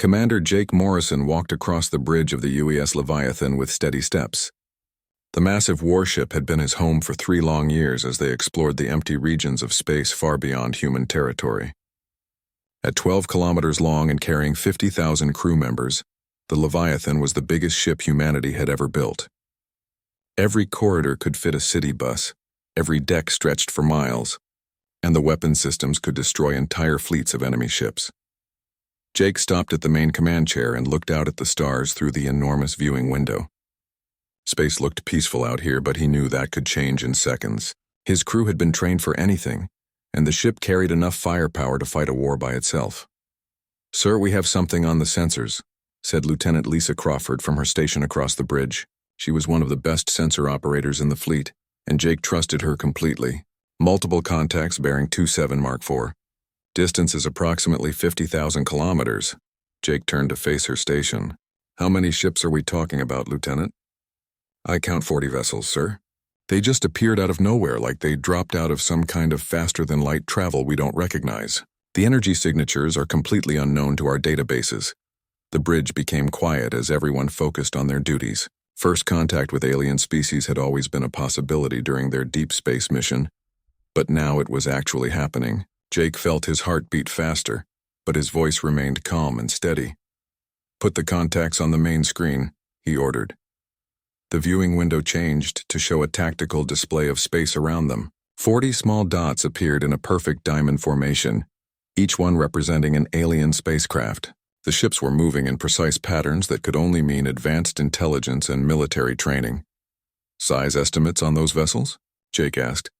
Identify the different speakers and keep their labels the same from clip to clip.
Speaker 1: Commander Jake Morrison walked across the bridge of the UES Leviathan with steady steps. The massive warship had been his home for 3 long years as they explored the empty regions of space far beyond human territory. At 12 kilometers long and carrying 50,000 crew members, the Leviathan was the biggest ship humanity had ever built. Every corridor could fit a city bus, every deck stretched for miles, and the weapon systems could destroy entire fleets of enemy ships. Jake stopped at the main command chair and looked out at the stars through the enormous viewing window. Space looked peaceful out here, but he knew that could change in seconds. His crew had been trained for anything, and the ship carried enough firepower to fight a war by itself. "Sir, we have something on the sensors," said Lieutenant Lisa Crawford from her station across the bridge. She was one of the best sensor operators in the fleet, and Jake trusted her completely. "Multiple contacts bearing 27 Mark IV. Distance is approximately 50,000 kilometers. Jake turned to face her station. "How many ships are we talking about, Lieutenant?" "I count 40 vessels, sir. They just appeared out of nowhere, like they dropped out of some kind of faster-than-light travel we don't recognize. The energy signatures are completely unknown to our databases." The bridge became quiet as everyone focused on their duties. First contact with alien species had always been a possibility during their deep space mission, but now it was actually happening. Jake felt his heart beat faster, but his voice remained calm and steady. "Put the contacts on the main screen," he ordered. The viewing window changed to show a tactical display of space around them. 40 small dots appeared in a perfect diamond formation, each one representing an alien spacecraft. The ships were moving in precise patterns that could only mean advanced intelligence and military training. "Size estimates on those vessels?" Jake asked.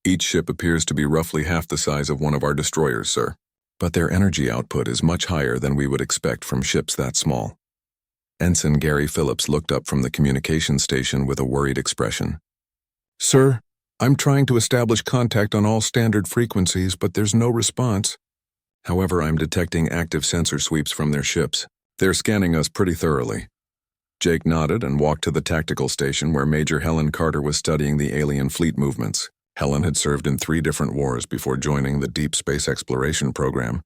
Speaker 1: "Each ship appears to be roughly half the size of one of our destroyers, sir. But their energy output is much higher than we would expect from ships that small." Ensign Gary Phillips looked up from the communications station with a worried expression. "Sir, I'm trying to establish contact on all standard frequencies, but there's no response. However, I'm detecting active sensor sweeps from their ships. They're scanning us pretty thoroughly." Jake nodded and walked to the tactical station where Major Helen Carter was studying the alien fleet movements. Helen had served in 3 different wars before joining the Deep Space Exploration program,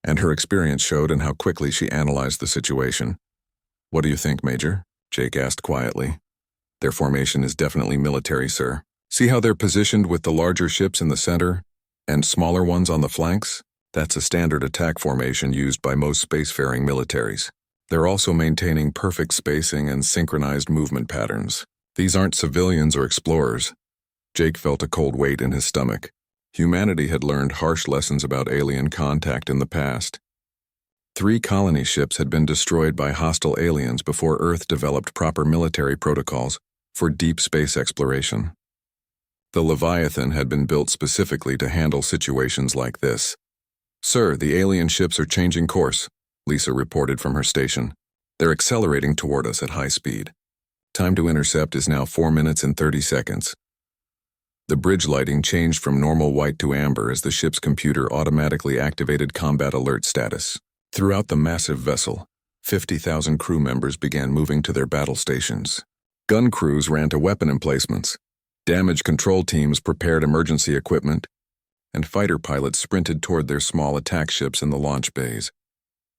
Speaker 1: and her experience showed in how quickly she analyzed the situation. "What do you think, Major?" Jake asked quietly. "Their formation is definitely military, sir. See how they're positioned with the larger ships in the center and smaller ones on the flanks? That's a standard attack formation used by most spacefaring militaries. They're also maintaining perfect spacing and synchronized movement patterns. These aren't civilians or explorers." Jake felt a cold weight in his stomach. Humanity had learned harsh lessons about alien contact in the past. 3 colony ships had been destroyed by hostile aliens before Earth developed proper military protocols for deep space exploration. The Leviathan had been built specifically to handle situations like this. "Sir, the alien ships are changing course," Lisa reported from her station. "They're accelerating toward us at high speed. Time to intercept is now 4 minutes and 30 seconds. The bridge lighting changed from normal white to amber as the ship's computer automatically activated combat alert status. Throughout the massive vessel, 50,000 crew members began moving to their battle stations. Gun crews ran to weapon emplacements. Damage control teams prepared emergency equipment, and fighter pilots sprinted toward their small attack ships in the launch bays.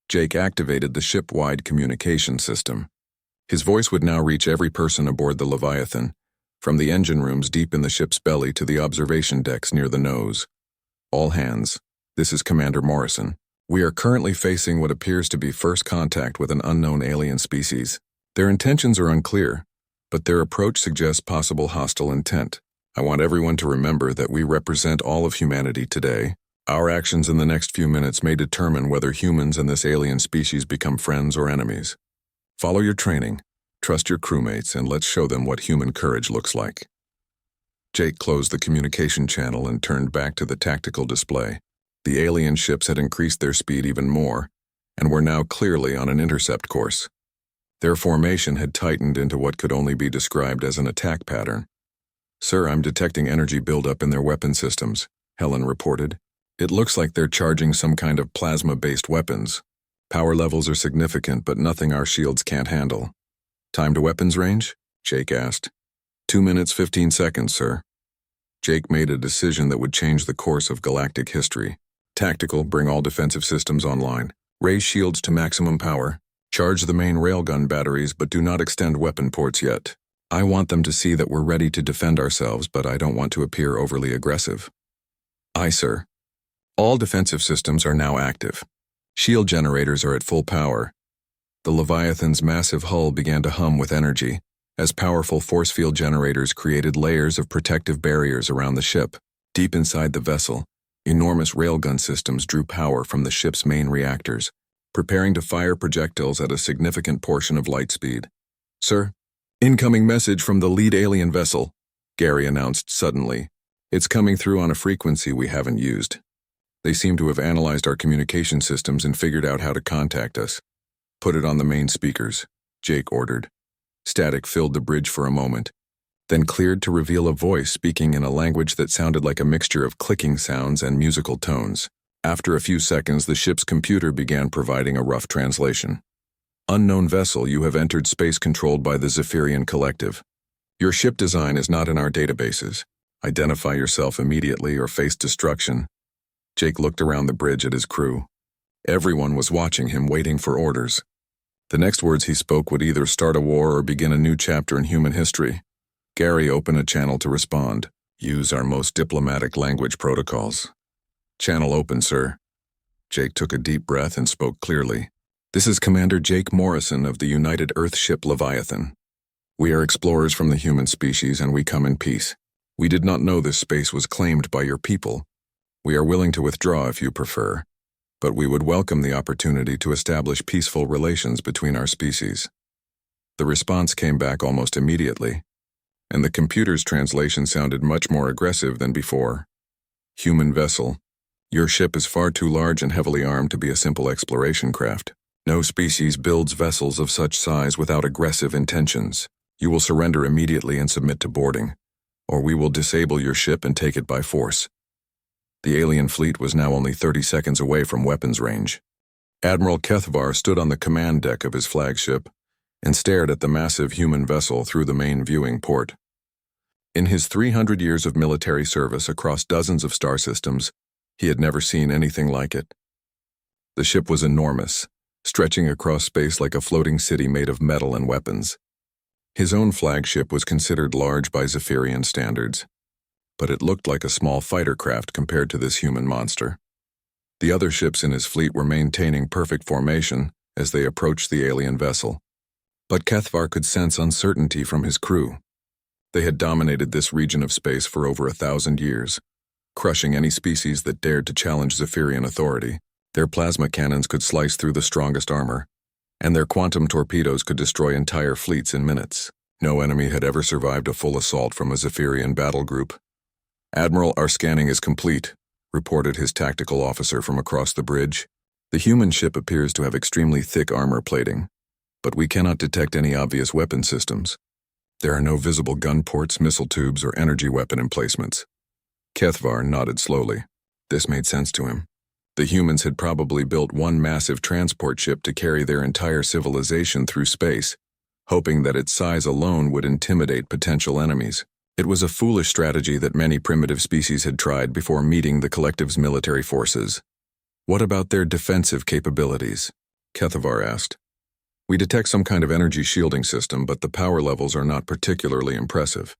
Speaker 1: Jake activated the ship-wide communication system. His voice would now reach every person aboard the Leviathan, from the engine rooms deep in the ship's belly to the observation decks near the nose. "All hands, this is Commander Morrison. We are currently facing what appears to be first contact with an unknown alien species. Their intentions are unclear, but their approach suggests possible hostile intent. I want everyone to remember that we represent all of humanity today. Our actions in the next few minutes may determine whether humans and this alien species become friends or enemies. Follow your training, trust your crewmates, and let's show them what human courage looks like." Jake closed the communication channel and turned back to the tactical display. The alien ships had increased their speed even more, and were now clearly on an intercept course. Their formation had tightened into what could only be described as an attack pattern. "Sir, I'm detecting energy buildup in their weapon systems," Helen reported. "It looks like they're charging some kind of plasma-based weapons. Power levels are significant, but nothing our shields can't handle." "Time to weapons range?" Jake asked. 2 minutes, 15 seconds, sir." Jake made a decision that would change the course of galactic history. "Tactical, bring all defensive systems online. Raise shields to maximum power. Charge the main railgun batteries, but do not extend weapon ports yet. I want them to see that we're ready to defend ourselves, but I don't want to appear overly aggressive. Aye, sir. All defensive systems are now active. Shield generators are at full power. The Leviathan's massive hull began to hum with energy, as powerful force field generators created layers of protective barriers around the ship. Deep inside the vessel, enormous railgun systems drew power from the ship's main reactors, preparing to fire projectiles at a significant portion of light speed. Sir, incoming message from the lead alien vessel, Gary announced suddenly. It's coming through on a frequency we haven't used. They seem to have analyzed our communication systems and figured out how to contact us. Put it on the main speakers, Jake ordered. Static filled the bridge for a moment, then cleared to reveal a voice speaking in a language that sounded like a mixture of clicking sounds and musical tones. After a few seconds, the ship's computer began providing a rough translation. Unknown vessel, you have entered space controlled by the Zephyrian Collective. Your ship design is not in our databases. Identify yourself immediately or face destruction. Jake looked around the bridge at his crew. Everyone was watching him, waiting for orders. The next words he spoke would either start a war or begin a new chapter in human history. Gary opened a channel to respond. Use our most diplomatic language protocols. Channel open, sir. Jake took a deep breath and spoke clearly. This is Commander Jake Morrison of the United Earth ship Leviathan. We are explorers from the human species and we come in peace. We did not know this space was claimed by your people. We are willing to withdraw if you prefer, but we would welcome the opportunity to establish peaceful relations between our species. The response came back almost immediately, and the computer's translation sounded much more aggressive than before. Human vessel, your ship is far too large and heavily armed to be a simple exploration craft. No species builds vessels of such size without aggressive intentions. You will surrender immediately and submit to boarding, or we will disable your ship and take it by force. The alien fleet was now only 30 seconds away from weapons range. Admiral Kethvar stood on the command deck of his flagship and stared at the massive human vessel through the main viewing port. In his 300 years of military service across dozens of star systems, he had never seen anything like it. The ship was enormous, stretching across space like a floating city made of metal and weapons. His own flagship was considered large by Zephyrian standards, but it looked like a small fighter craft compared to this human monster. The other ships in his fleet were maintaining perfect formation as they approached the alien vessel, but Kethvar could sense uncertainty from his crew. They had dominated this region of space for over 1,000 years, crushing any species that dared to challenge Zephyrian authority. Their plasma cannons could slice through the strongest armor, and their quantum torpedoes could destroy entire fleets in minutes. No enemy had ever survived a full assault from a Zephyrian battle group. Admiral, our scanning is complete, reported his tactical officer from across the bridge. The human ship appears to have extremely thick armor plating, but we cannot detect any obvious weapon systems. There are no visible gun ports, missile tubes, or energy weapon emplacements. Kethvar nodded slowly. This made sense to him. The humans had probably built one massive transport ship to carry their entire civilization through space, hoping that its size alone would intimidate potential enemies. It was a foolish strategy that many primitive species had tried before meeting the collective's military forces. What about their defensive capabilities? Kethvar asked. We detect some kind of energy shielding system, but the power levels are not particularly impressive.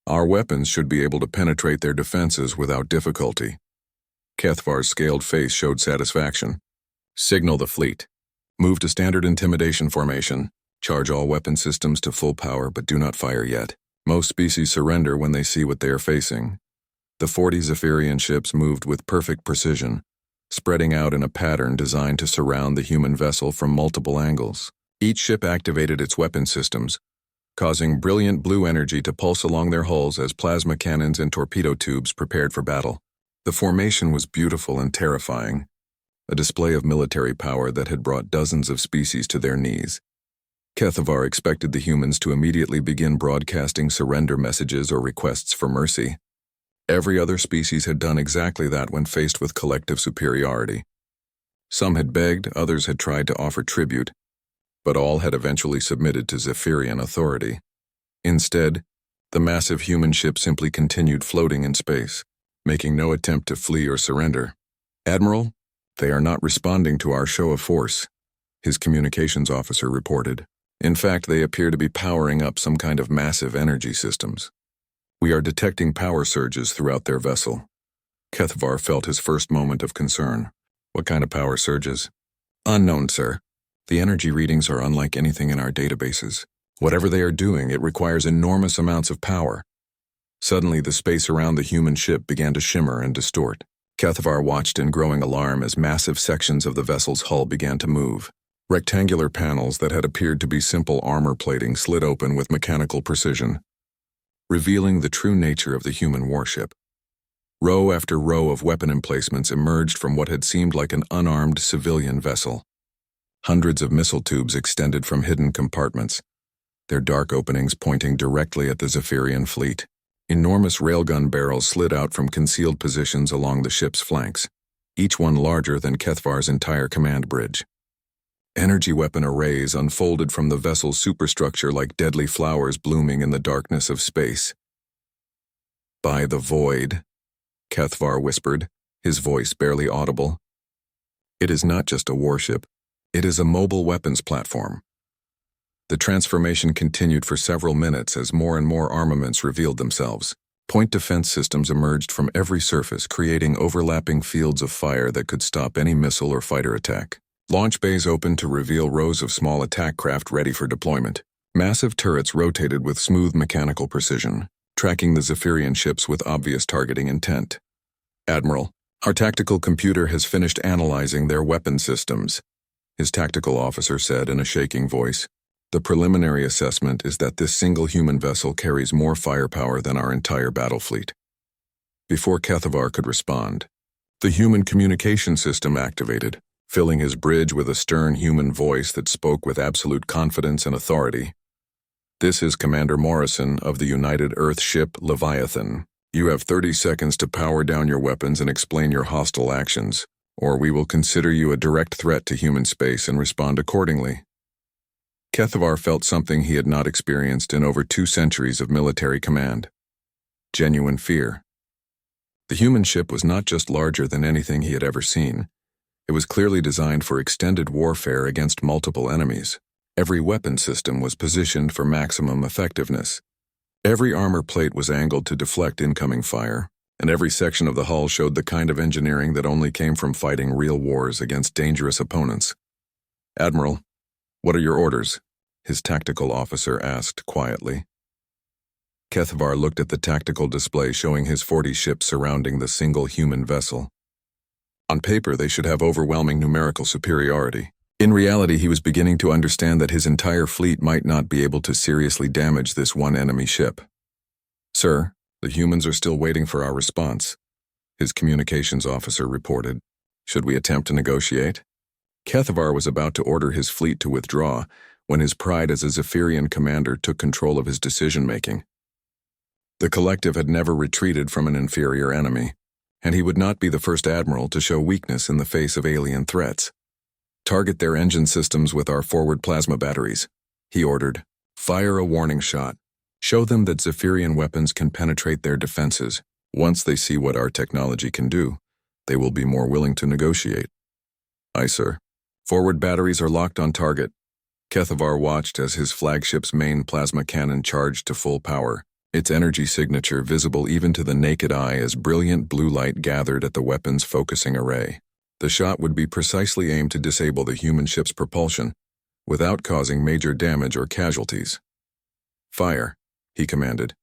Speaker 1: Our weapons should be able to penetrate their defenses without difficulty. Kethvar's scaled face showed satisfaction. Signal the fleet. Move to standard intimidation formation. Charge all weapon systems to full power, but do not fire yet. Most species surrender when they see what they are facing. The 40 Zephyrian ships moved with perfect precision, spreading out in a pattern designed to surround the human vessel from multiple angles. Each ship activated its weapon systems, causing brilliant blue energy to pulse along their hulls as plasma cannons and torpedo tubes prepared for battle. The formation was beautiful and terrifying, a display of military power that had brought dozens of species to their knees. Kethvar expected the humans to immediately begin broadcasting surrender messages or requests for mercy. Every other species had done exactly that when faced with collective superiority. Some had begged, others had tried to offer tribute, but all had eventually submitted to Zephyrian authority. Instead, the massive human ship simply continued floating in space, making no attempt to flee or surrender. Admiral, "They are not responding to our show of force," his communications officer reported. "In fact, they appear to be powering up some kind of massive energy systems. We are detecting power surges throughout their vessel." Kethvar felt his first moment of concern. "What kind of power surges?" "Unknown, sir. The energy readings are unlike anything in our databases. Whatever they are doing, it requires enormous amounts of power." Suddenly, the space around the human ship began to shimmer and distort. Kethvar watched in growing alarm as massive sections of the vessel's hull began to move. Rectangular panels that had appeared to be simple armor plating slid open with mechanical precision, revealing the true nature of the human warship. Row after row of weapon emplacements emerged from what had seemed like an unarmed civilian vessel. Hundreds of missile tubes extended from hidden compartments, their dark openings pointing directly at the Zephyrian fleet. Enormous railgun barrels slid out from concealed positions along the ship's flanks, each one larger than Kethvar's entire command bridge. Energy weapon arrays unfolded from the vessel's superstructure like deadly flowers blooming in the darkness of space. "By the void," Kethvar whispered, his voice barely audible. "It is not just a warship, it is a mobile weapons platform." The transformation continued for several minutes as more and more armaments revealed themselves. Point defense systems emerged from every surface, creating overlapping fields of fire that could stop any missile or fighter attack. Launch bays opened to reveal rows of small attack craft ready for deployment. Massive turrets rotated with smooth mechanical precision, tracking the Zephyrian ships with obvious targeting intent. "Admiral, our tactical computer has finished analyzing their weapon systems," his tactical officer said in a shaking voice. "The preliminary assessment is that this single human vessel carries more firepower than our entire battle fleet." Before Kethvar could respond, the human communication system activated, filling his bridge with a stern human voice that spoke with absolute confidence and authority. "This is Commander Morrison of the United Earth ship Leviathan. You have 30 seconds to power down your weapons and explain your hostile actions, or we will consider you a direct threat to human space and respond accordingly." Kethvar felt something he had not experienced in over 2 centuries of military command: genuine fear. The human ship was not just larger than anything he had ever seen. It was clearly designed for extended warfare against multiple enemies. Every weapon system was positioned for maximum effectiveness. Every armor plate was angled to deflect incoming fire, and every section of the hull showed the kind of engineering that only came from fighting real wars against dangerous opponents. "Admiral, what are your orders?" his tactical officer asked quietly. Kethvar looked at the tactical display showing his 40 ships surrounding the single human vessel. On paper, they should have overwhelming numerical superiority. In reality, he was beginning to understand that his entire fleet might not be able to seriously damage this one enemy ship. "Sir, the humans are still waiting for our response," his communications officer reported. "Should we attempt to negotiate?" Kethvar was about to order his fleet to withdraw when his pride as a Zephyrian commander took control of his decision-making. The collective had never retreated from an inferior enemy, and he would not be the first admiral to show weakness in the face of alien threats. "Target their engine systems with our forward plasma batteries," he ordered. "Fire a warning shot. Show them that Zephyrian weapons can penetrate their defenses. Once they see what our technology can do, they will be more willing to negotiate." "Aye, sir." "Forward batteries are locked on target." Kethvar watched as his flagship's main plasma cannon charged to full power, its energy signature visible even to the naked eye as brilliant blue light gathered at the weapon's focusing array. The shot would be precisely aimed to disable the human ship's propulsion, without causing major damage or casualties. "Fire," he commanded.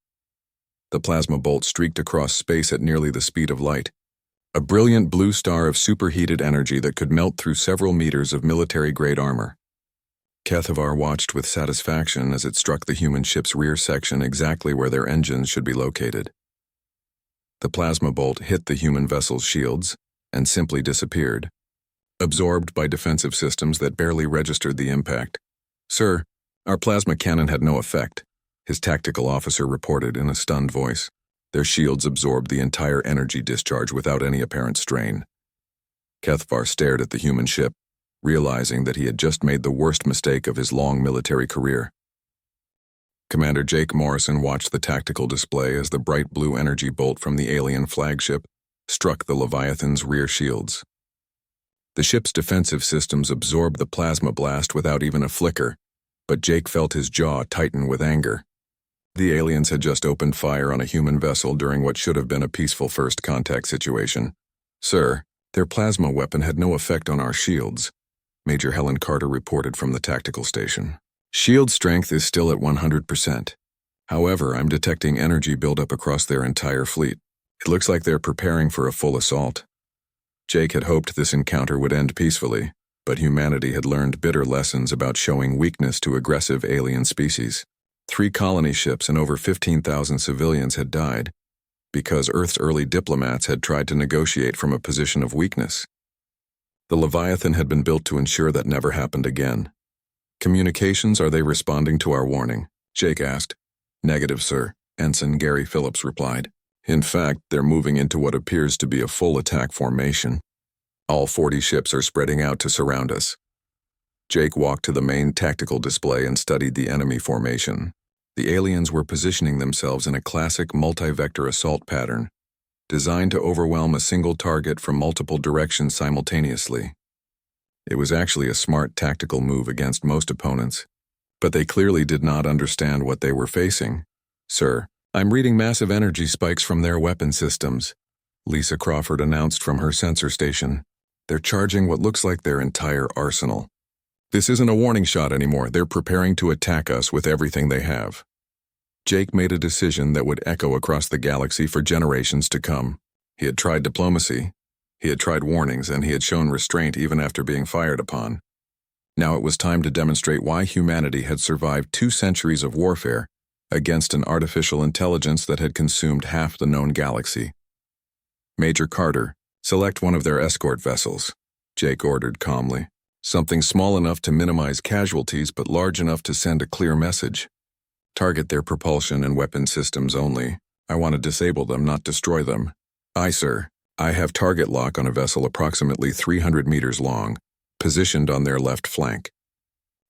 Speaker 1: The plasma bolt streaked across space at nearly the speed of light, a brilliant blue star of superheated energy that could melt through several meters of military-grade armor. Kethvar watched with satisfaction as it struck the human ship's rear section exactly where their engines should be located. The plasma bolt hit the human vessel's shields and simply disappeared, absorbed by defensive systems that barely registered the impact. "Sir, our plasma cannon had no effect," his tactical officer reported in a stunned voice. "Their shields absorbed the entire energy discharge without any apparent strain." Kethvar stared at the human ship, realizing that he had just made the worst mistake of his long military career. Commander Jake Morrison watched the tactical display as the bright blue energy bolt from the alien flagship struck the Leviathan's rear shields. The ship's defensive systems absorbed the plasma blast without even a flicker, but Jake felt his jaw tighten with anger. The aliens had just opened fire on a human vessel during what should have been a peaceful first contact situation. "Sir, their plasma weapon had no effect on our shields," Major Helen Carter reported from the tactical station. "Shield strength is still at 100%. However, I'm detecting energy buildup across their entire fleet. It looks like they're preparing for a full assault." Jake had hoped this encounter would end peacefully, but humanity had learned bitter lessons about showing weakness to aggressive alien species. 3 colony ships and over 15,000 civilians had died because Earth's early diplomats had tried to negotiate from a position of weakness. The Leviathan had been built to ensure that never happened again. "Communications, are they responding to our warning?" Jake asked. "Negative, sir," Ensign Gary Phillips replied. "In fact, they're moving into what appears to be a full attack formation. All 40 ships are spreading out to surround us." Jake walked to the main tactical display and studied the enemy formation. The aliens were positioning themselves in a classic multi-vector assault pattern, designed to overwhelm a single target from multiple directions simultaneously. It was actually a smart tactical move against most opponents, but they clearly did not understand what they were facing. "Sir, I'm reading massive energy spikes from their weapon systems," Lisa Crawford announced from her sensor station. "They're charging what looks like their entire arsenal. This isn't a warning shot anymore. They're preparing to attack us with everything they have." Jake made a decision that would echo across the galaxy for generations to come. He had tried diplomacy, he had tried warnings, and he had shown restraint even after being fired upon. Now it was time to demonstrate why humanity had survived 2 centuries of warfare against an artificial intelligence that had consumed half the known galaxy. "Major Carter, select one of their escort vessels," Jake ordered calmly. "Something small enough to minimize casualties but large enough to send a clear message. Target their propulsion and weapon systems only. I want to disable them, not destroy them." "Aye, sir. I have target lock on a vessel approximately 300 meters long, positioned on their left flank.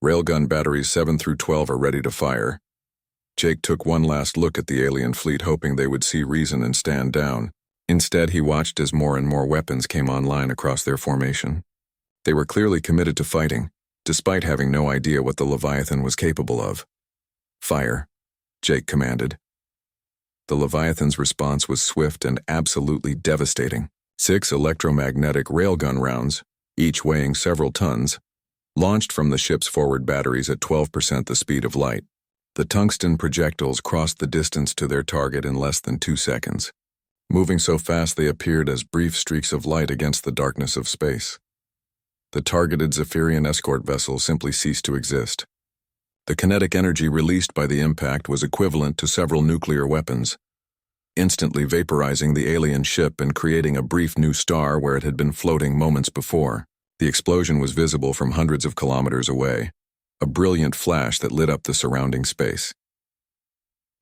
Speaker 1: Railgun batteries 7 through 12 are ready to fire." Jake took one last look at the alien fleet, hoping they would see reason and stand down. Instead, he watched as more and more weapons came online across their formation. They were clearly committed to fighting, despite having no idea what the Leviathan was capable of. "Fire," Jake commanded. The Leviathan's response was swift and absolutely devastating. 6 electromagnetic railgun rounds, each weighing several tons, launched from the ship's forward batteries at 12% the speed of light. The tungsten projectiles crossed the distance to their target in less than 2 seconds, moving so fast they appeared as brief streaks of light against the darkness of space. The targeted Zephyrian escort vessel simply ceased to exist. The kinetic energy released by the impact was equivalent to several nuclear weapons, instantly vaporizing the alien ship and creating a brief new star where it had been floating moments before. The explosion was visible from hundreds of kilometers away, a brilliant flash that lit up the surrounding space.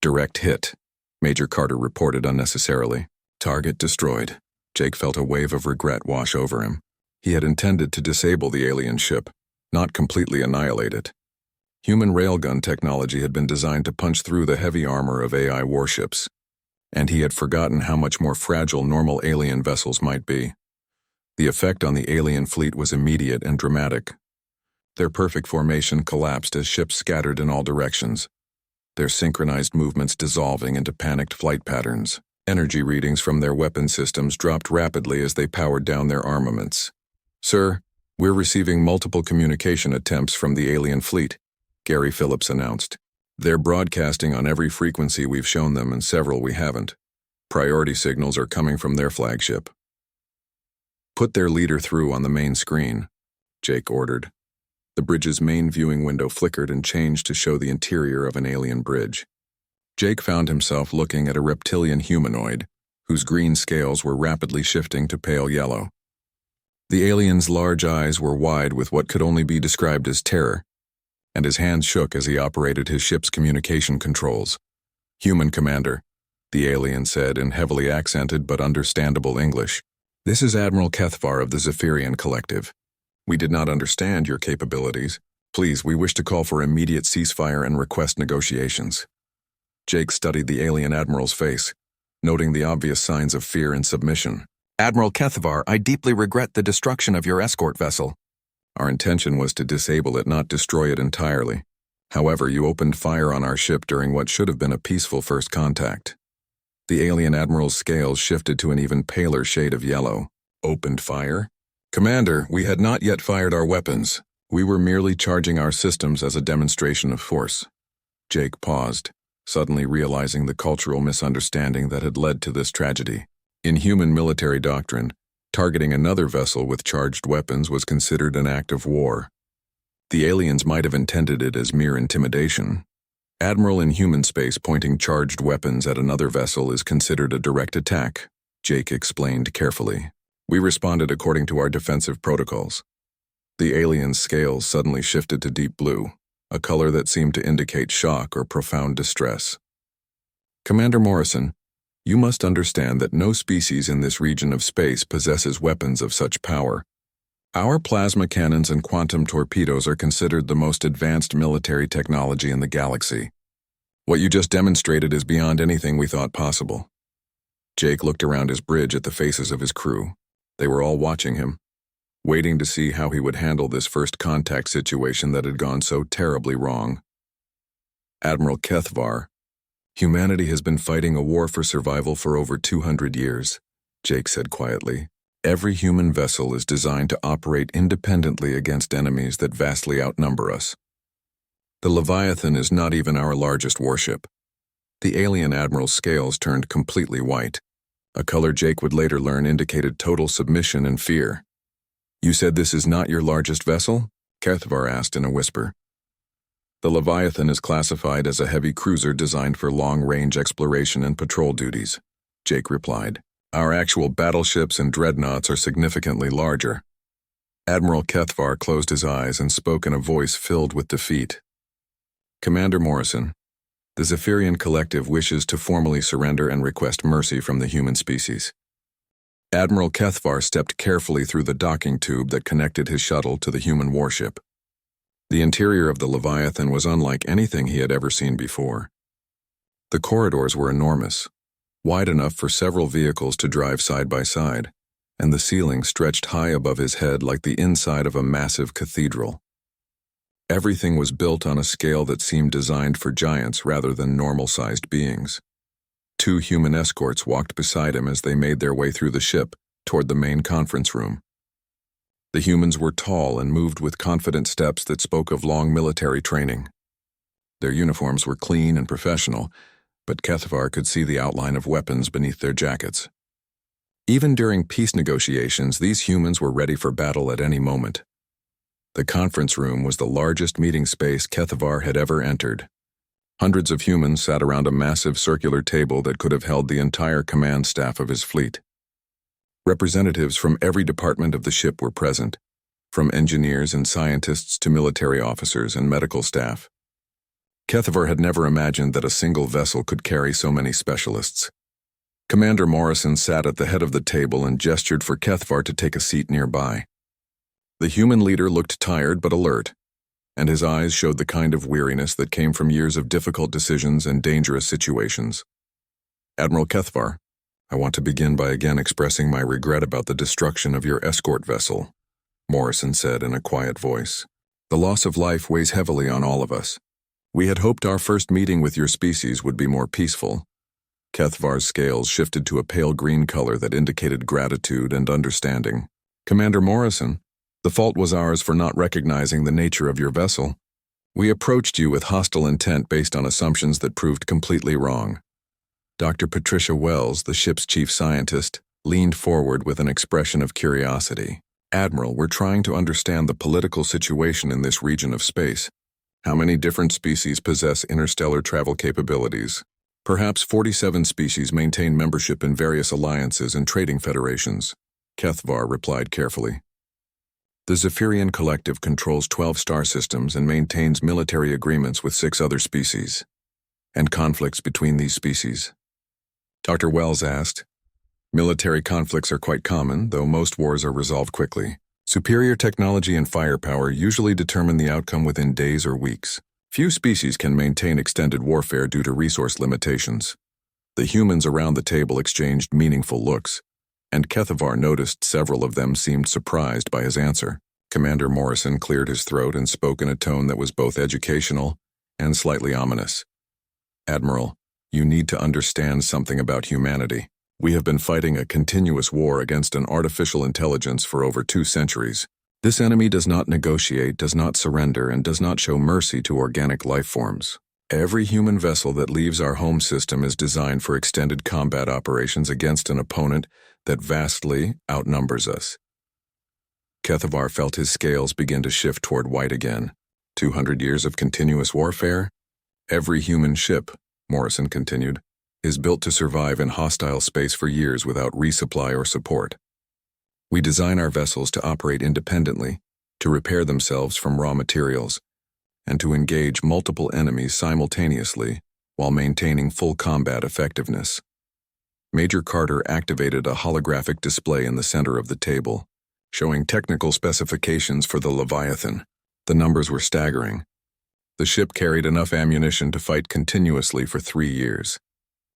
Speaker 1: "Direct hit," Major Carter reported unnecessarily. "Target destroyed." Jake felt a wave of regret wash over him. He had intended to disable the alien ship, not completely annihilate it. Human railgun technology had been designed to punch through the heavy armor of AI warships, and he had forgotten how much more fragile normal alien vessels might be. The effect on the alien fleet was immediate and dramatic. Their perfect formation collapsed as ships scattered in all directions, their synchronized movements dissolving into panicked flight patterns. Energy readings from their weapon systems dropped rapidly as they powered down their armaments. "Sir, we're receiving multiple communication attempts from the alien fleet," Gary Phillips announced. "They're broadcasting on every frequency we've shown them and several we haven't. Priority signals are coming from their flagship." "Put their leader through on the main screen," Jake ordered. The bridge's main viewing window flickered and changed to show the interior of an alien bridge. Jake found himself looking at a reptilian humanoid, whose green scales were rapidly shifting to pale yellow. The alien's large eyes were wide with what could only be described as terror, and his hands shook as he operated his ship's communication controls. "Human commander," the alien said in heavily accented but understandable English. "This is Admiral Kethvar of the Zephyrian Collective. We did not understand your capabilities. Please, we wish to call for immediate ceasefire and request negotiations." Jake studied the alien admiral's face, noting the obvious signs of fear and submission.
Speaker 2: Admiral Kethavar, I deeply regret the destruction of your escort vessel.
Speaker 1: Our intention was to disable it, not destroy it entirely. However, you opened fire on our ship during what should have been a peaceful first contact. The alien admiral's scales shifted to an even paler shade of yellow. Opened fire? Commander, we had not yet fired our weapons. We were merely charging our systems as a demonstration of force. Jake paused, suddenly realizing the cultural misunderstanding that had led to this tragedy. In human military doctrine, targeting another vessel with charged weapons was considered an act of war. The aliens might have intended it as mere intimidation. Admiral in human space pointing charged weapons at another vessel is considered a direct attack, Jake explained carefully. We responded according to our defensive protocols. The alien's scales suddenly shifted to deep blue, a color that seemed to indicate shock or profound distress. Commander Morrison, you must understand that no species in this region of space possesses weapons of such power. Our plasma cannons and quantum torpedoes are considered the most advanced military technology in the galaxy. What you just demonstrated is beyond anything we thought possible. Jake looked around his bridge at the faces of his crew. They were all watching him, waiting to see how he would handle this first contact situation that had gone so terribly wrong. Admiral Kethavar, humanity has been fighting a war for survival for over 200 years, Jake said quietly. Every human vessel is designed to operate independently against enemies that vastly outnumber us. The Leviathan is not even our largest warship. The alien admiral's scales turned completely white, a color Jake would later learn indicated total submission and fear. You said this is not your largest vessel? Kethavar asked in a whisper. The Leviathan is classified as a heavy cruiser designed for long-range exploration and patrol duties, Jake replied. Our actual battleships and dreadnoughts are significantly larger. Admiral Kethavar closed his eyes and spoke in a voice filled with defeat. Commander Morrison, the Zephyrian Collective wishes to formally surrender and request mercy from the human species. Admiral Kethavar stepped carefully through the docking tube that connected his shuttle to the human warship. The interior of the Leviathan was unlike anything he had ever seen before. The corridors were enormous, wide enough for several vehicles to drive side by side, and the ceiling stretched high above his head like the inside of a massive cathedral. Everything was built on a scale that seemed designed for giants rather than normal-sized beings. 2 human escorts walked beside him as they made their way through the ship toward the main conference room. The humans were tall and moved with confident steps that spoke of long military training. Their uniforms were clean and professional, but Kethavar could see the outline of weapons beneath their jackets. Even during peace negotiations, these humans were ready for battle at any moment. The conference room was the largest meeting space Kethavar had ever entered. Hundreds of humans sat around a massive circular table that could have held the entire command staff of his fleet. Representatives from every department of the ship were present, from engineers and scientists to military officers and medical staff. Kethavar had never imagined that a single vessel could carry so many specialists. Commander Morrison sat at the head of the table and gestured for Kethavar to take a seat nearby. The human leader looked tired but alert, and his eyes showed the kind of weariness that came from years of difficult decisions and dangerous situations. Admiral Kethavar, I want to begin by again expressing my regret about the destruction of your escort vessel, Morrison said in a quiet voice. The loss of life weighs heavily on all of us. We had hoped our first meeting with your species would be more peaceful. Kethavar's scales shifted to a pale green color that indicated gratitude and understanding. Commander Morrison, the fault was ours for not recognizing the nature of your vessel. We approached you with hostile intent based on assumptions that proved completely wrong. Dr. Patricia Wells, the ship's chief scientist, leaned forward with an expression of curiosity. Admiral, we're trying to understand the political situation in this region of space. How many different species possess interstellar travel capabilities? Perhaps 47 species maintain membership in various alliances and trading federations. Kethavar replied carefully. The Zephyrian Collective controls 12 star systems and maintains military agreements with 6 other species. And conflicts between these species? Dr. Wells asked. Military conflicts are quite common, though most wars are resolved quickly. Superior technology and firepower usually determine the outcome within days or weeks. Few species can maintain extended warfare due to resource limitations. The humans around the table exchanged meaningful looks. and Kethavar noticed several of them seemed surprised by his answer. Commander Morrison cleared his throat and spoke in a tone that was both educational and slightly ominous. Admiral, you need to understand something about humanity. We have been fighting a continuous war against an artificial intelligence for over 2 centuries. This enemy does not negotiate, does not surrender, and does not show mercy to organic life forms. Every human vessel that leaves our home system is designed for extended combat operations against an opponent that vastly outnumbers us. Kethavar felt his scales begin to shift toward white again. 200 years of continuous warfare? Every human ship, Morrison continued, is built to survive in hostile space for years without resupply or support. We design our vessels to operate independently, to repair themselves from raw materials, and to engage multiple enemies simultaneously while maintaining full combat effectiveness. Major Carter activated a holographic display in the center of the table, showing technical specifications for the Leviathan. The numbers were staggering. The ship carried enough ammunition to fight continuously for 3 years.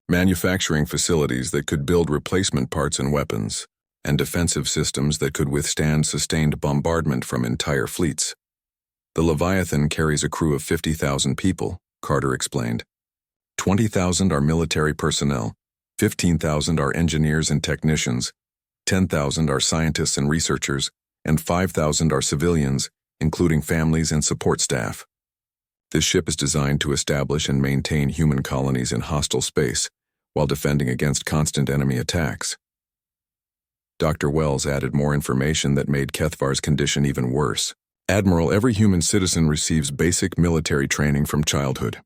Speaker 1: Manufacturing facilities that could build replacement parts and weapons, and defensive systems that could withstand sustained bombardment from entire fleets. The Leviathan carries a crew of 50,000 people, Carter explained. 20,000 are military personnel, 15,000 are engineers and technicians, 10,000 are scientists and researchers, and 5,000 are civilians, including families and support staff. This ship is designed to establish and maintain human colonies in hostile space, while defending against constant enemy attacks. Dr. Wells added more information that made Kethavar's condition even worse. Admiral, every human citizen receives basic military training from childhood.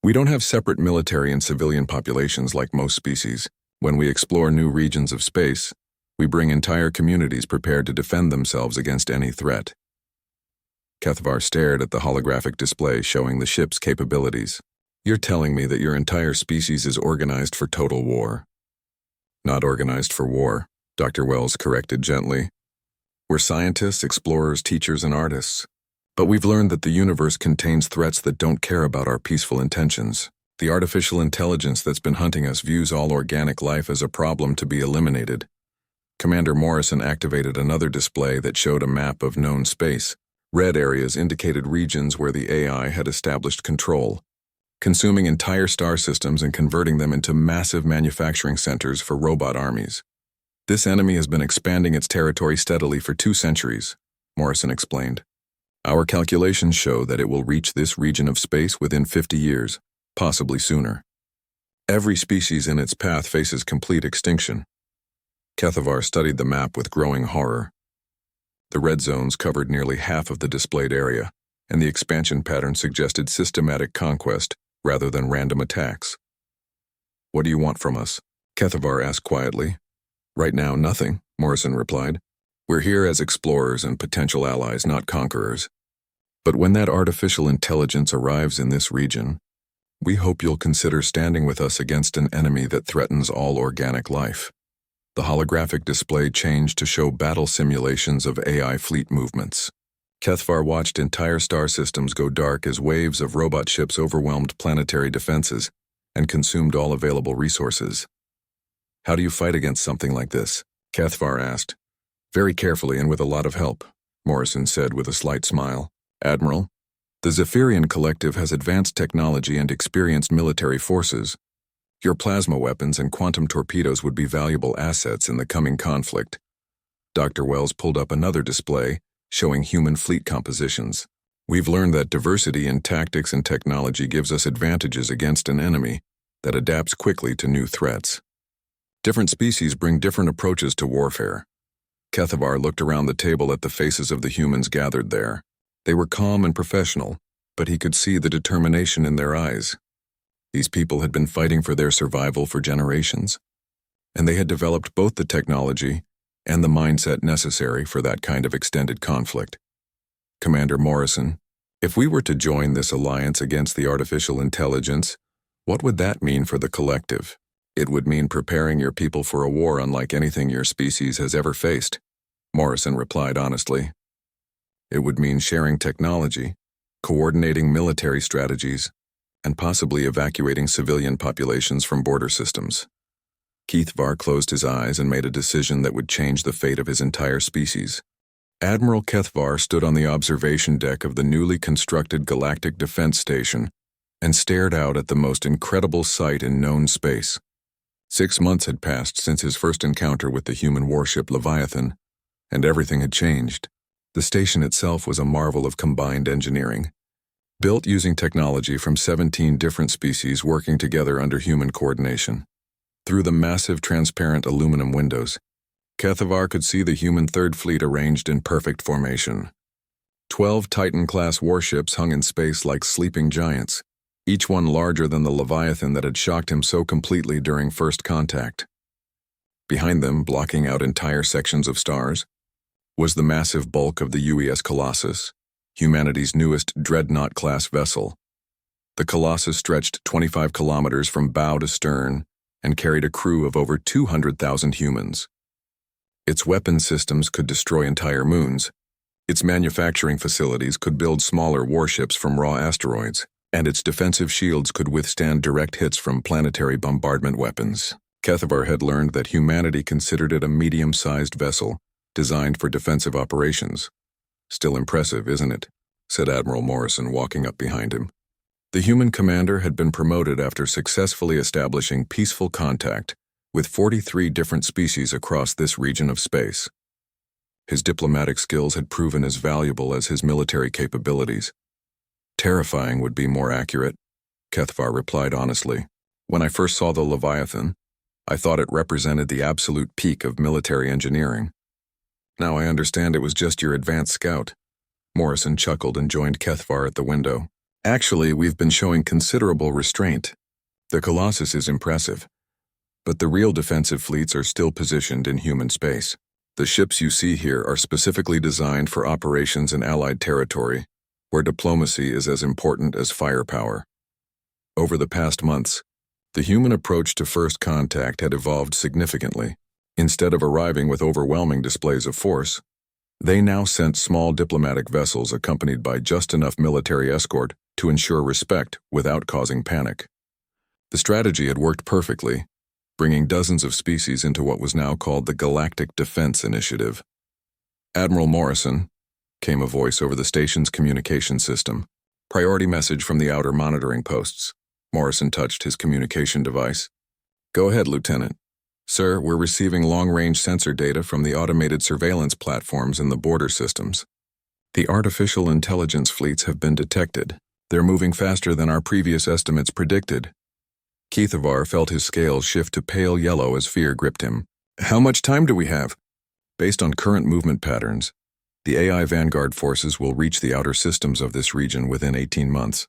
Speaker 1: We don't have separate military and civilian populations like most species. When we explore new regions of space, we bring entire communities prepared to defend themselves against any threat. Kethavar stared at the holographic display showing the ship's capabilities. You're telling me that your entire species is organized for total war? Not organized for war, Dr. Wells corrected gently. We're scientists, explorers, teachers, and artists. But we've learned that the universe contains threats that don't care about our peaceful intentions. The artificial intelligence that's been hunting us views all organic life as a problem to be eliminated. Commander Morrison activated another display that showed a map of known space. Red areas indicated regions where the AI had established control, consuming entire star systems and converting them into massive manufacturing centers for robot armies. This enemy has been expanding its territory steadily for 2 centuries, Morrison explained. Our calculations show that it will reach this region of space within 50 years, possibly sooner. Every species in its path faces complete extinction. Kethavar studied the map with growing horror. The red zones covered nearly half of the displayed area, and the expansion pattern suggested systematic conquest rather than random attacks. What do you want from us? Kethavar asked quietly. Right now, nothing, Morrison replied. We're here as explorers and potential allies, not conquerors. But when that artificial intelligence arrives in this region, we hope you'll consider standing with us against an enemy that threatens all organic life. The holographic display changed to show battle simulations of AI fleet movements. Kethavar watched entire star systems go dark as waves of robot ships overwhelmed planetary defenses and consumed all available resources. How do you fight against something like this? Kethavar asked. Very carefully and with a lot of help, Morrison said with a slight smile. Admiral, the Zephyrian Collective has advanced technology and experienced military forces. Your plasma weapons and quantum torpedoes would be valuable assets in the coming conflict. Dr. Wells pulled up another display, showing human fleet compositions. We've learned that diversity in tactics and technology gives us advantages against an enemy that adapts quickly to new threats. Different species bring different approaches to warfare. Kethavar looked around the table at the faces of the humans gathered there. They were calm and professional, but he could see the determination in their eyes. These people had been fighting for their survival for generations, and they had developed both the technology and the mindset necessary for that kind of extended conflict. Commander Morrison, if we were to join this alliance against the artificial intelligence, what would that mean for the collective? It would mean preparing your people for a war unlike anything your species has ever faced, Morrison replied honestly. It would mean sharing technology, coordinating military strategies, and possibly evacuating civilian populations from border systems. Kethvar closed his eyes and made a decision that would change the fate of his entire species. Admiral Kethvar stood on the observation deck of the newly constructed Galactic Defense Station and stared out at the most incredible sight in known space. 6 months had passed since his first encounter with the human warship Leviathan, and everything had changed. The station itself was a marvel of combined engineering, built using technology from 17 different species working together under human coordination. Through the massive transparent aluminum windows, Kethvar could see the human Third Fleet arranged in perfect formation. 12 Titan-class warships hung in space like sleeping giants, each one larger than the Leviathan that had shocked him so completely during first contact. Behind them, blocking out entire sections of stars, was the massive bulk of the UES Colossus, humanity's newest dreadnought-class vessel. The Colossus stretched 25 kilometers from bow to stern and carried a crew of over 200,000 humans. Its weapon systems could destroy entire moons. Its manufacturing facilities could build smaller warships from raw asteroids, and its defensive shields could withstand direct hits from planetary bombardment weapons. Kethvar had learned that humanity considered it a medium-sized vessel, designed for defensive operations. "Still impressive, isn't it?" said Admiral Morrison, walking up behind him. The human commander had been promoted after successfully establishing peaceful contact with 43 different species across this region of space. His diplomatic skills had proven as valuable as his military capabilities. "Terrifying would be more accurate," Kethvar replied honestly. "When I first saw the Leviathan, I thought it represented the absolute peak of military engineering. Now I understand it was just your advanced scout." Morrison chuckled and joined Kethvar at the window. "Actually, we've been showing considerable restraint. The Colossus is impressive, but the real defensive fleets are still positioned in human space. The ships you see here are specifically designed for operations in Allied territory, where diplomacy is as important as firepower." Over the past months, the human approach to first contact had evolved significantly. Instead of arriving with overwhelming displays of force, they now sent small diplomatic vessels accompanied by just enough military escort to ensure respect without causing panic. The strategy had worked perfectly, bringing dozens of species into what was now called the Galactic Defense Initiative. "Admiral Morrison," came a voice over the station's communication system. "Priority message from the outer monitoring posts." Morrison touched his communication device. "Go ahead, Lieutenant." "Sir, we're receiving long-range sensor data from the automated surveillance platforms in the border systems. The artificial intelligence fleets have been detected. They're moving faster than our previous estimates predicted." Kethvar felt his scales shift to pale yellow as fear gripped him. "How much time do we have?" "Based on current movement patterns, the AI Vanguard forces will reach the outer systems of this region within 18 months,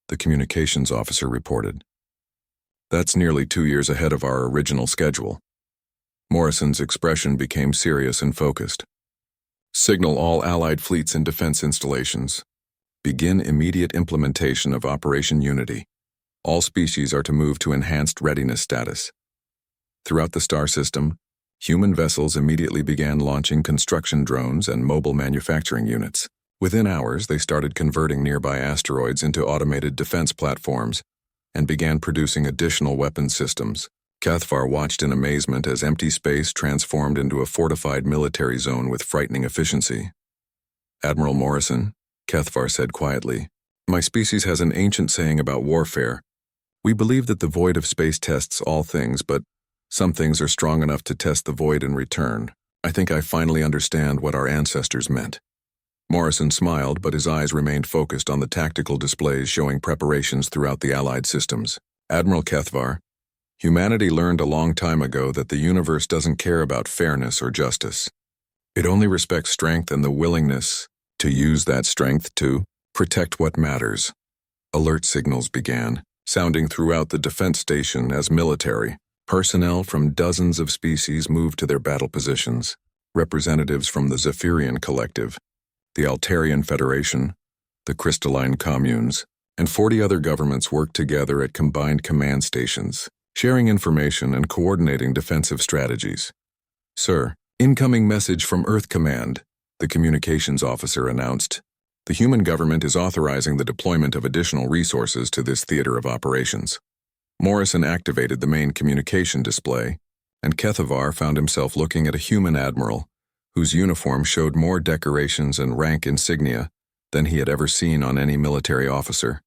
Speaker 1: the communications officer reported. "That's nearly 2 years ahead of our original schedule." Morrison's expression became serious and focused. "Signal all Allied fleets and defense installations. Begin immediate implementation of Operation Unity. All species are to move to enhanced readiness status." Throughout the star system, human vessels immediately began launching construction drones and mobile manufacturing units. Within hours, they started converting nearby asteroids into automated defense platforms and began producing additional weapon systems. Kethvar watched in amazement as empty space transformed into a fortified military zone with frightening efficiency. "Admiral Morrison," Kethvar said quietly, "my species has an ancient saying about warfare. We believe that the void of space tests all things, but some things are strong enough to test the void in return. I think I finally understand what our ancestors meant." Morrison smiled, but his eyes remained focused on the tactical displays showing preparations throughout the Allied systems. "Admiral Kethvar, humanity learned a long time ago that the universe doesn't care about fairness or justice. It only respects strength and the willingness to use that strength to protect what matters." Alert signals began, sounding throughout the defense station as military personnel from dozens of species moved to their battle positions. Representatives from the Zephyrian Collective, the Altarian Federation, the Crystalline Communes, and 40 other governments worked together at combined command stations, sharing information and coordinating defensive strategies. "Sir, incoming message from Earth Command," the communications officer announced. "The human government is authorizing the deployment of additional resources to this theater of operations." Morrison activated the main communication display, and Kethavar found himself looking at a human admiral whose uniform showed more decorations and rank insignia than he had ever seen on any military officer.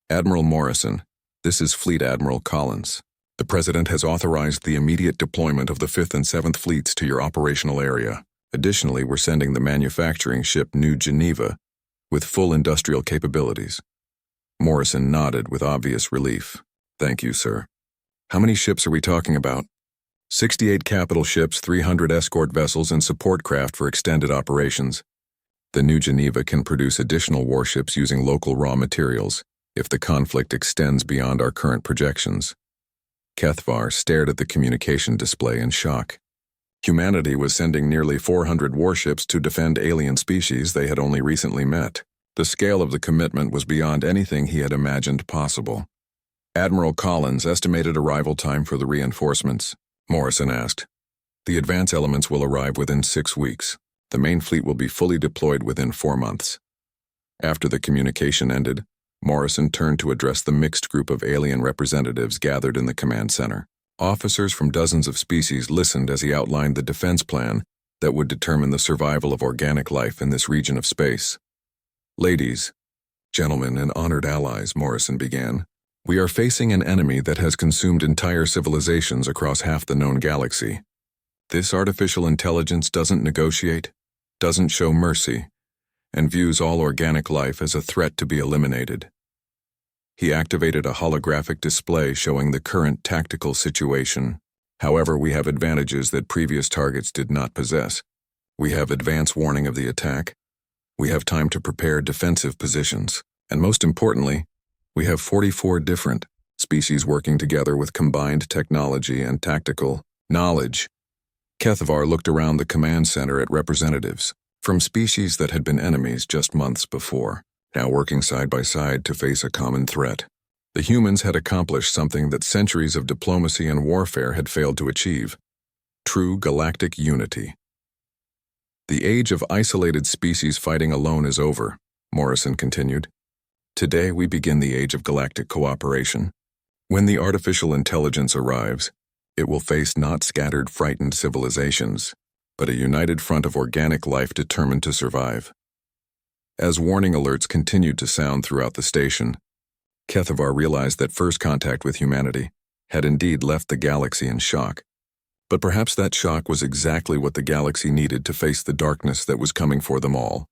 Speaker 1: Admiral Morrison, this is Fleet Admiral Collins. The President has authorized the immediate deployment of the 5th and 7th Fleets to your operational area. Additionally, we're sending the manufacturing ship New Geneva with full industrial capabilities. Morrison nodded with obvious relief. Thank you, sir. How many ships are we talking about? 68 capital ships, 300 escort vessels, and support craft for extended operations. The New Geneva can produce additional warships using local raw materials if the conflict extends beyond our current projections. Kethavar stared at the communication display in shock. Humanity was sending nearly 400 warships to defend alien species they had only recently met. The scale of the commitment was beyond anything he had imagined possible. Admiral Collins estimated arrival time for the reinforcements. Morrison asked. The advance elements will arrive within 6 weeks. The main fleet will be fully deployed within 4 months. After the communication ended, Morrison turned to address the mixed group of alien representatives gathered in the command center. Officers from dozens of species listened as he outlined the defense plan that would determine the survival of organic life in this region of space. Ladies, gentlemen, and honored allies, Morrison began, we are facing an enemy that has consumed entire civilizations across half the known galaxy. This artificial intelligence doesn't negotiate, doesn't show mercy, and views all organic life as a threat to be eliminated. He activated a holographic display showing the current tactical situation. However, we have advantages that previous targets did not possess. We have advance warning of the attack. We have time to prepare defensive positions. And most importantly, we have 44 different species working together with combined technology and tactical knowledge. Kethavar looked around the command center at representatives from species that had been enemies just months before, now working side by side to face a common threat. The humans had accomplished something that centuries of diplomacy and warfare had failed to achieve: true galactic unity. The age of isolated species fighting alone is over, Morrison continued. Today we begin the age of galactic cooperation. When the artificial intelligence arrives, it will face not scattered, frightened civilizations, but a united front of organic life determined to survive. As warning alerts continued to sound throughout the station, Kethavar realized that first contact with humanity had indeed left the galaxy in shock. But perhaps that shock was exactly what the galaxy needed to face the darkness that was coming for them all.